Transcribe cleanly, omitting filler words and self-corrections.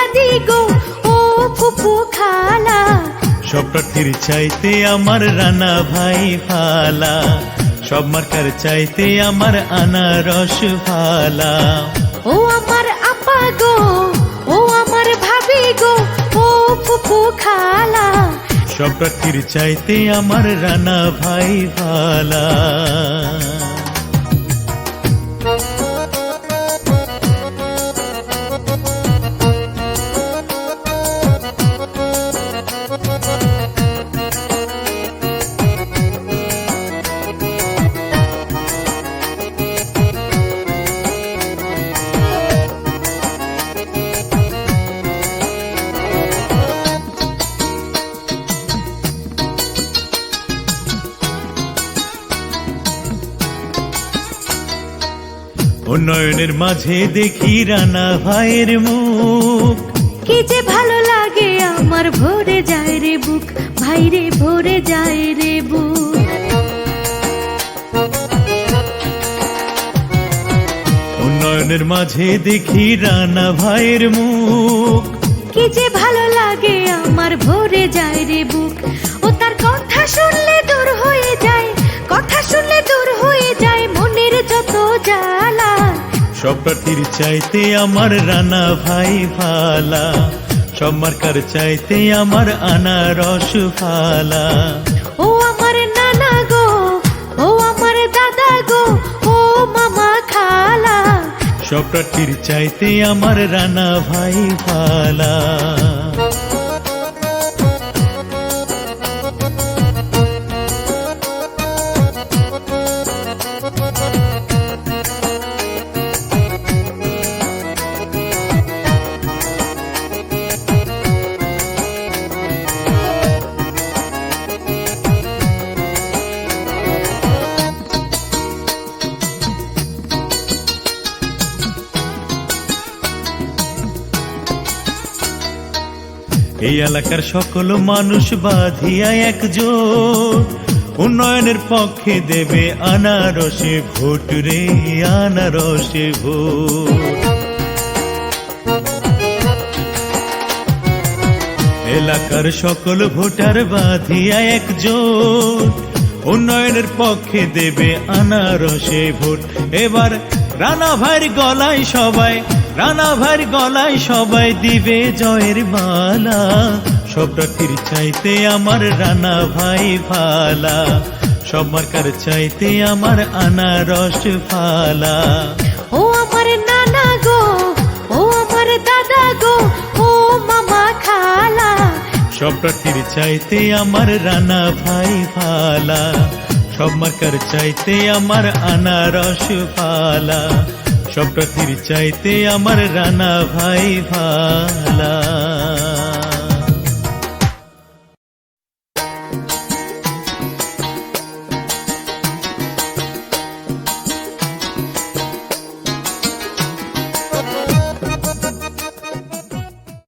দাদি গো ও ফুফু খালা, সব প্রার্থীর চাইতে আমার রানা ভাই ভালা, সব মার্কার চাইতে আমার আনারস ভালা। ও আমার আপা গো ও আমার ভাবি গো ও ফুফু খালা, সব প্রার্থীর চাইতে আমার রানা ভাই ভালা। উন্নয়নের মাঝে দেখি রানা ভাইয়ের মুখ, কি যে ভালো লাগে আমার ভরে যায় রে বুক, ভাই রে ভরে যায় রে বুক। উন্নয়নের মাঝে দেখি রানা ভাইয়ের মুখ, কি যে ভালো লাগে আমার ভরে যায় রে বুক। ও তার কথা শুনলে দূর হয়ে যায়, কথা শুনলে দূর হয়ে যায় মনের যত জ্বালা। সব প্রার্থীর চাইতে আমার রানা ভাই ভালা, সব মার্কার চাইতে আমার আনারস ভালা। ও আমার নানা গো ও আমার দাদা গো ও মামা খালা, সব প্রার্থীর চাইতে আমার রানা ভাই ভালা। এই এলাকার সকল মানুষ বাঁধিয়া একজোট, উন্নয়নের পক্ষে দেবে আনারসে ভোট রে, আনারসে ভোট। এলাকার সকল ভোটার বাঁধিয়া একজোট, উন্নয়নের পক্ষে দেবে আনারসে ভোট। এবার রানা ভাইয়ের গলায় সবাই, রানা ভাইয়ের গলায় সবাই দিবে জয়ের মালা। সব প্রার্থীর চাইতে আমার রানা ভাই ভালা, সব মার্কার চাইতে আমার আনারস ভালা। ও আমার নানা গো ও আমার দাদা গো ও মামা খালা, সব প্রার্থীর চাইতে আমার রানা ভাই ভালা, সব মার্কার চাইতে আমার আনারস ভালা। সব প্রার্থীর চাইতে আমার রানা ভাই ভালা।